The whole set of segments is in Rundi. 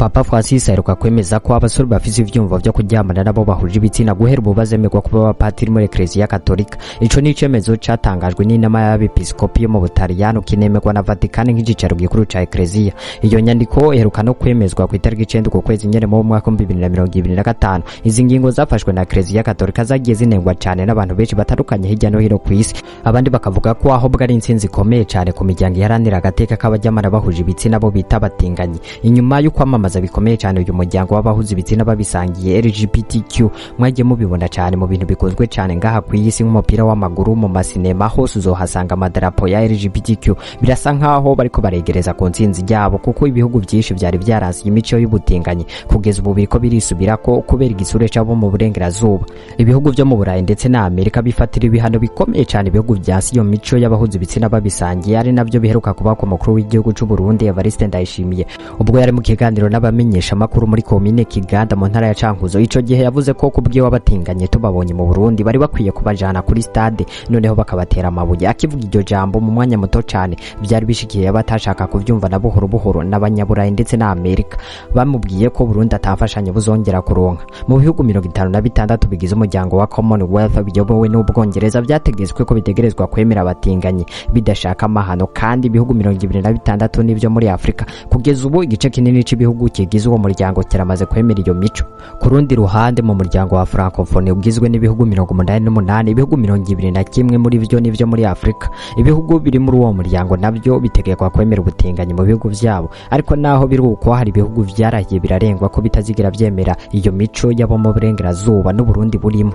Papa Francis aheruka kwemeza ko abasore bafise ivyumvo vyo kuryamana nabo bahuje ibitsina guhera ubu bazemerwa kuba abapadiri muri Ecclesia Katolika. Ico ni icemezo catangajwe n'inama y'abepiskopi yo mu Butaliyano kinemerwa na Vatican nk'igicaro gikuru ca Ecclesia. Iyo nyandiko iheruka no kwemezwa ku itariki 9 kwezi nyene mu mwaka 2025. Izi ngingo zafashwe na Ecclesia Katolika zagiye zinengwa cyane n'abantu benshi batandukanye hirya no hino kw'isi. Abandi bakavuga ko aho bwari intsinzi ikomeye cyane ku miryango iharanira agateka k'abaryamana bahuje ibitsina bo bita abatinganyi. Inyuma yo kwamamaza bikomeye cyane uyu muryango w'abahuza ibitsina babisangiye LGBTQ, mwagiye mubibona cyane mu bintu bikozwe cyane ngaha ku isi nk'umupira w'amaguru, mu masinema hose uzohasanga amadarapo ya LGBTQ. Birasa nkaho bariko baregereza ku ntsinzi yabo, kuko ibihugu byinshi byari byaransiye imico y'ubutinganyi kugeza ubu biriko birisubirako kubera igisure cyabo mu burengerazuba. Ibihugu byo mu Burayi ndetse na Amerika bifatira ibihano bikomeye cyane ibihugu byasi iyo mico y'abahuza ibitsina babisangiye, ari navyo biheruka kuba ku mukuru w'igihugu cy'u Burundi Evariste Ndayishimiye ubwo yari mu kiganiro n'abamenyesha makuru muri komine Kiganda mu ntara ya Cankuzo. Ico gihe yavuze ko kubwiye wabatinganye tubabonye mu Burundi bari bakwiye kubajana kuri stade noneho bakabatera amabuye. Akivuga iryo jambo mu mwanya muto cyane byari bishikiye abatashaka kuvyumva na buhoro buhoro n'abanyaburayi ndetse na Amerika. Bamubwiye ko Burundi atafashanye buzongera kuronka. Mu bihugu 56 bigize umuryango wa Commonwealth biyobowe n'Ubwongereza byategetswe ko bitegerezwa kwemera abatinganyi bidashaka amahano, kandi ibihugu 26 nivyo muri Afrika. Kugeza ubu igice kinini cy'ibihugu kigize uwo muryango kiramaze kwemera iyo mico. Ku rundi ruhande mu muryango wa Francophone ugizwe n'ibihugu 88, ibihugu 21 muri byo nivyo muri Afrika. Ibihugu biri muri uwo muryango navyo bitegekwa kwemera ubutinganyi mu bihugu vyabo, ariko naho biri uko hari ibihugu vyarahiye birarengwa ko bitazigira vyemera iyo mico yabo mu burengerazuba n'u Burundi burimo.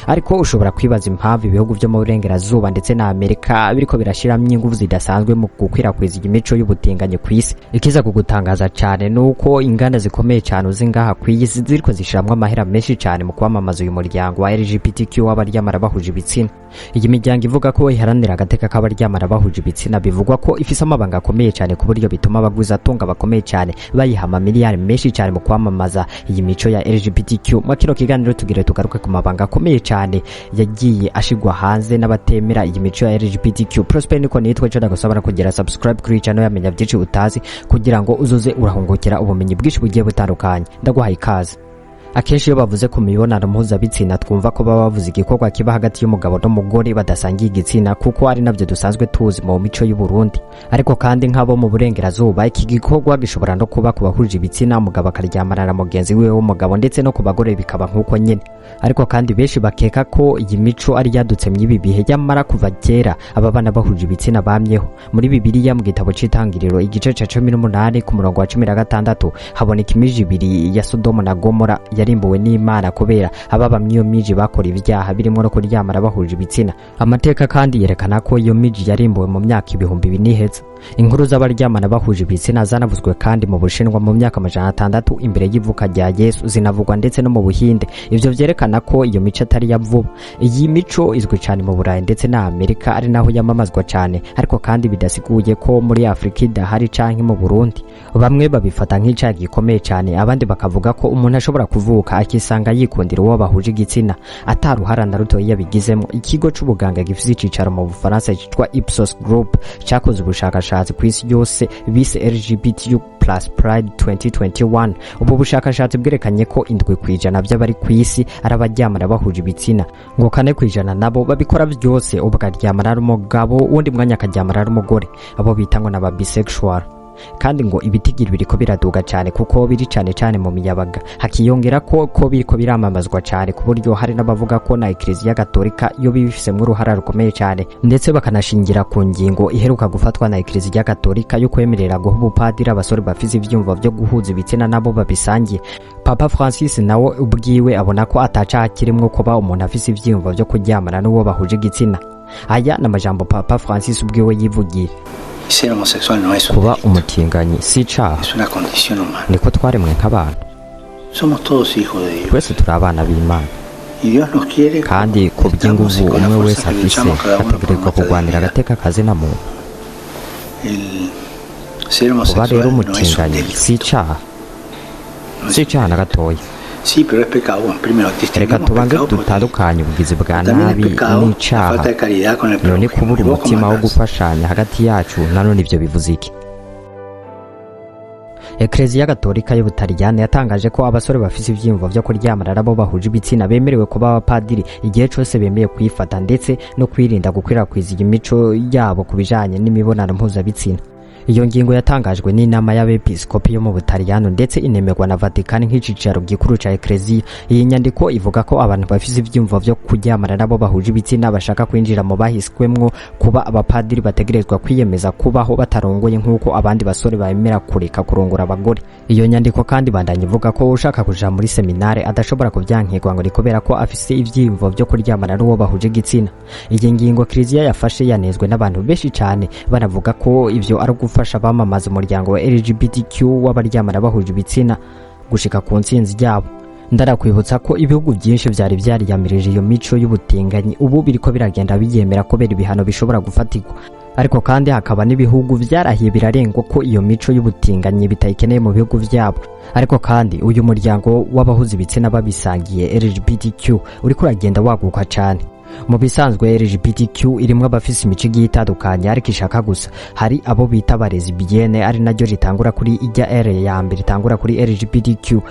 Ariko ushobora kwibaza impamvu ibihugu byo mu burengerazuba ndetse na Amerika biriko birashiramye ingufu zidasanzwe mu gukwirakwiza imico y'ubutinganyi ku isi. Ikiza kugutangaza cyane nuko inganda zikomeye cyane uzingaha ku isi ziriko zishiramwe amahera menshi cyane mu kwamamaza uyu muryango wa LGBTQ w'abaryamana bahuje ibitsina. Iyi miryango ivuga ko iharanira agateka k'abaryamana bahuje ibitsina bivugwa ko ifise amabanga akomeye cyane ku buryo bituma abaguzi atunga bakomeye cyane bayihama miliyari menshi cyane mu kwamamaza iyi mico ya LGBTQ. Mu kino kiganiro tugire tugaruke ku mabanga akomeye cyane yagiye ashigwa hanze n'abatemera iyi mico ya LGBTQ. Prosper niko nitwe cyo ndagusaba kugira subscribe kuri channel yamenya byinshi utazi kugira ngo uzoze urahungukira ubumenyi bwinshi bugiye butandukanye. Ndaguhaye ikaze. Akenshi iyo bavuze ku mibonano mpuzabitsina twumva ko baba bavuze igikorwa kiba hagati y'umugabo n'umugore badasangiye igitsina, kuko ari navyo dusanzwe tuzi mu mico y'u Burundi. Ariko kandi nk'abo mu burengerazuba iki gikorwa gishobora no kuba ku bahuje ibitsina, umugabo akaryamana na mugenzi we w'umugabo ndetse no ku bagore bikaba nk'uko nyene. Ariko kandi benshi bakeka ko iyi mico ari yadutse mu ibi bihe, yamara kuva kera aba bana bahuje ibitsina bamyeho. Muri Bibiliya mu gitabo c'Itangiriro igice ca 18 ku murongo wa 16 haboneka imiji ibiri ya Sodomu na Gomora yarimbuwe n'Imana kubera ababa mwiyo miji bakora ibyaha birimo no kuryamana bahuje ibitsina. Amateka kandi yerekana ko iyo miji yarimbuwe mu myaka 2000 n'iheza. Inkuru z'abaryamana bahuje ibitsina zanavuzwe kandi mu Bushinwa mu myaka 600 imbere y'ivuka rya Yesu, zinavugwa ndetse no mu Buhinde. Ivyo vyerekana ko iyo mico atari ya vuba. Iyi mico izwi cyane mu Burayi ndetse na Amerika, ari naho yamamazwa cyane, ariko kandi bidasiguye ko muri Afrika idahari canke mu Burundi. Bamwe babifata nk'icyaha gikomeye cyane, abandi bakavuga ko umuntu ashobora kuvuka akisanga yikundira uwo bahuje igitsina ataruhara na ruto yabigizemo. Ikigo c'ubuganga gifite icicaro mu Bufaransa cyitwa Ipsos Group cyakoze ubushakashatsi ku isi yose bise LGBTQ+ Pride 2021. Ubu bushakashatsi bwerekanye ko 7% by'abari ku isi ari abaryamana bahuje ibitsina, ngo 4% nabo babikora byose, ubukaryamana n'umugabo undi mwanya akaryamana n'umugore, abo bita ngo n'aba bisexual. Kandi ngo ibitigiri biriko biraduga cyane kuko biri cyane mu miyabaga. Hakiyongera ko biriko biramamazwa cyane ku buryo hari n'abavuga ko na Ecclesia Katolika yo bifisemo uruhara rukomeye cyane, ndetse bakanashingira ku ngingo iheruka gufatwa na Ecclesia Katolika yo kwemerera guha ubupadiri abasore bafise ivyumvo byo guhuza ibitsina nabo babisangiye. Papa Francis nawe ubwiwe abona ko ataca kirimo kuba umuntu afise ivyumvo byo kuryamana n'uwo bahuje igitsina. Aya n'amajambo Papa Francis ubwiwe yivugiye. Kuba umutinganyi si icaha, niko twaremwe nk'abantu. Twese turi abana b'Imana, kandi ku bw'inguvu umwe wese afise ategerezwa kurwanira agateka kazina muntu. Kuba rero umutinganyi si icaha na gatoya. Reka tubanze dutandukanye ubugizi bwa nabi n'icaha. None kubura umutima wo gufashanya hagati yacu nanone ibyo bivuze iki? Ekleziya Gatolika y'Ubutaliyani yatangaje ko abasore bafise ivyiyumvo vyo kuryamana nabo bahuje ibitsina bemerewe kuba abapadiri igihe cyose bemeye kwifata ndetse no kwirinda gukwirakwiza imico yabo kubijanye n'imibonano mpuzabitsina. Iyo ngingo yatangajwe n'inama y'abepiskopi yo mu Butaliyano ndetse inemerwa na Vatican nk'icicaro gikuru ca Ekleziya. Iyi nyandiko ivuga ko abantu bafise ivyiyumvo vyo kuryamana nabo bahuje ibitsina bashaka kwinjira mu bahiswemwo kuba abapadiri bategerezwa kwiyemeza kubaho batarongoye nk'uko abandi basore bemera kureka kurongora abagore. Iyo nyandiko kandi bandanye ivuga ko ushaka kuja muri seminare adashobora kuvyankirwa ngo ni kubera ko afise ivyiyumvo vyo kuryamana n'uwo bahuje igitsina. Iyi ngingo Ekleziya yafashe yanezwe n'abantu benshi cyane, banavuga ko ivyo ari gufasha bamamaza umuryango wa LGBTQ w'abaryamana bahuje ibitsina gushika ku ntsinzi yabo. Ndarakwibutsa ko ibihugu byinshi vyari vyariyamirije iyo mico y'ubutinganyi ubu biriko biragenda biyemera kubera ibihano bishobora gufatirwa, ariko kandi hakaba n'ibihugu vyarahiye birarengwa ko iyo mico y'ubutinganyi bitayikeneye mu bihugu vyabo. Ariko kandi uyu muryango w'abahuza ibitsina babisangiye LGBTQ uriko uragenda waguka cyane. Mu bisanzwe LGBTQ irimwe abafise imico itandukanye ariko ishaka gusa. Hari abo bita lesbienne ari naryo ritangura kuri ijya R ya mbere itangura kuri LGBTQ.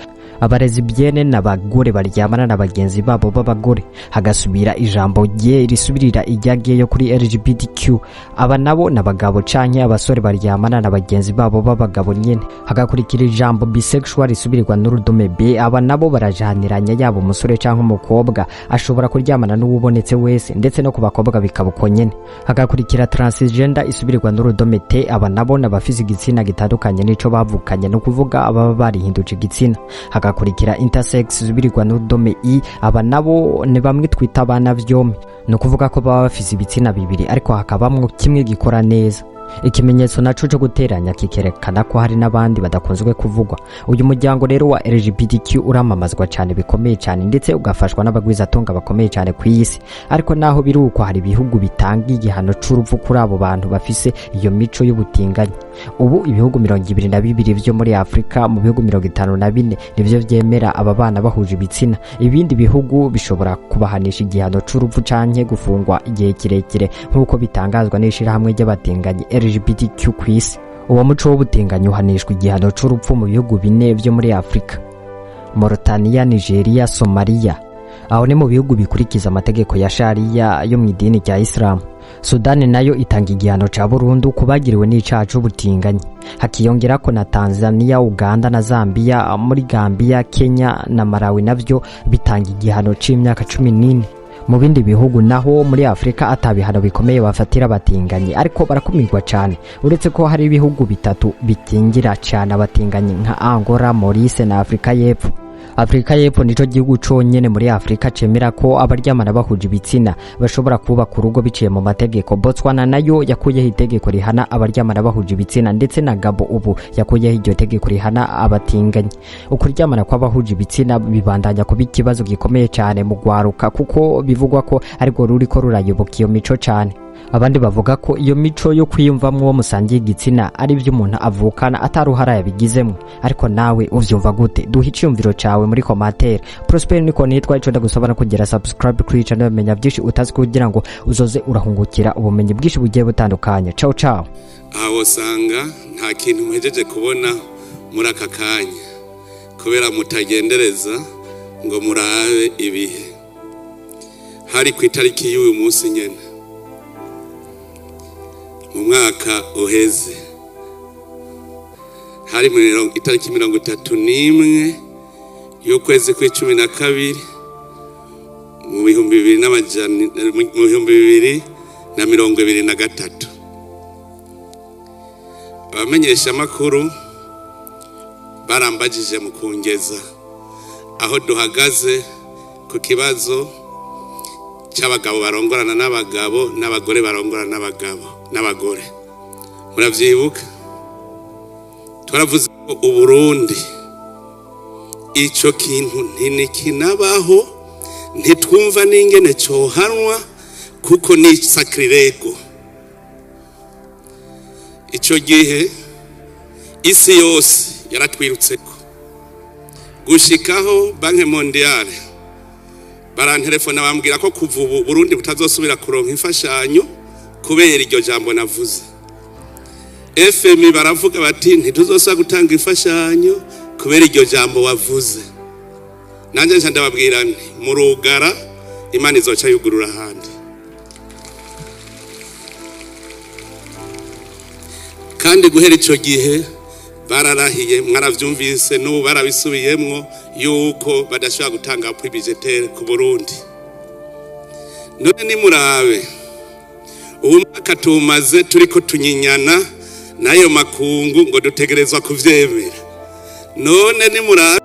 Abalesbienne n'abagore baryamana na bagenzi babo b'abagore, hagasubira ijambo gay risubirira ijya gay yo kuri LGBTQ. Aba nabo n'abagabo canke abasore baryamana na bagenzi babo b'abagabo nyene, hagakurikira ijambo bisexual risubirirwa n'urudome B. Aba nabo barajaniranya yabo umusore canke umukobwa ashobora kuryamana n'uwubonetse wese ndetse no kubakobwa bikabuko nyene. Hagakurikira transgender isubirirwa n'urudome T. Aba nabo n'abafise igitsina gitandukanye nico bavukanye, no kuvuga ababa barihinduje igitsina. Hagakurikira intersex isubirirwa n'urudome I. Aba nabo ni bamwe twita abana vyompi, no kuvuga ko baba bafise ibitsina bibiri ariko hakabamwo kimwe gikora neza. Ikimenyetso naco cyo guteranya kikerekana ko hari n'abandi badakunzwe kuvugwa. Uyu muryango rero wa LGBTQ uramamazwa cyane bikomeye cyane ndetse ugafashwa n'abagwizatonga bakomeye cyane ku isi. Ariko naho biruko hari ibihugu bitanga igihano c'urupfu kuri abo bantu bafise iyo mico y'ubutinganyi. Ubu ibihugu 22 byo muri Afrika mu bihugu 54 nivyo vyemera aba bana bahuje ibitsina. Ibindi bihugu bishobora kubahanisha igihano c'urupfu canke gufungwa igihe kirekire nk'uko bitangazwa n'ishirahamwe ry'abatinganyi LGBTQ ku isi. Uwo muco w'ubutinganyi uhanishwa igihano c'urupfu mu bihugu 4 byo muri Afrika: Mauritania, Nigeria, Somalia. Aho ni mu bihugu bikurikiza amategeko ya Sharia yo mu idini rya Islam. Sudan nayo itanga igihano ca burundu kubagiriwe n'icaha c'ubutinganyi. Hakiyongera ko na Tanzania, Uganda na Zambia. Muri Gambia, Kenya na Malawi navyo bitanga igihano c'imyaka 14. Mu bindi bihugu naho muri Afrika atabihano bikomeye bafatira abatinganyi, ariko barakumirwa cyane. Uretse ko hari ibihugu bitatu bikingira cyane abatinganyi nka Angola, Maurice na Afrika y'Epfo. Afrika y'Epfo nico gihugu conyene muri Afrika cemera ko abaryamana bahuje ibitsina bashobora kuba ku rugo biciye mu mategeko. Botswana nayo yakuyeho itegeko rihana abaryamana bahuje ibitsina, ndetse na Gabo ubu yakuyeho iryo tegeko rihana abatinganyi. Ukuryamana kw'abahuje ibitsina bibandanya kuba ikibazo gikomeye cyane mu gwaruka, kuko bivugwa ko ariko ruriko rurayoboka iyo mico cyane. Abandi bavuga ko iyo mico yo kwiyumvamwo musangiye igitsina ari byo umuntu avukana ataruhara yabigizemwe. Ariko nawe uvyumva gute? Duha iciyumviro cawe muri commentaire. Prosper niko nitwa, ico ndagusaba kugira subscribe kuri channel menya byinshi utazi kugira ngo uzoze urahungukira ubumenyi bwinshi bugiye butandukanye. Ciao ciao. Aho sanga nta kintu muhejeje kubona muri aka kanya kubera mutagendereza ngo murabe ibihe. Hari ku itariki y'uyu munsi nyene mu mwaka uheze, hari itariki 31 y'ukwezi kwa12 mu 2023, abamenyesha makuru barambajije mu kungeza aho duhagaze ku kibazo cy'abagabo barongorana n'abagabo n'abagore barongorana n'abagore. Muravyibuka twaravuze ko Uburundi ico kintu ntikinabaho, ntitwumva n'ingene cohanwa kuko ni sacrilego. Ico gihe isi yose yaratwirutseko gushikaho Banki Mondiale barantelefona bambwira ko kuva ubu Burundi butazosubira kuronka imfashanyo kubera iryo jambo navuze. FM baravuga bati ntituzosa gutanga imfashanyo kubera iryo jambo wavuze. Nanje nca ndababwira nti murugara Imana izoca yugurura handi. Kandi guhera ico gihe bararahiye, mwaravyumvise n'ubu barabisubiyemwo yuko badashobora gutanga appui budgetaire ku Burundi. None ni murabe ubu mwaka tumaze turiko tunyinyana nayo makungu ngo dutegerezwa kuvyemera. None ni murabe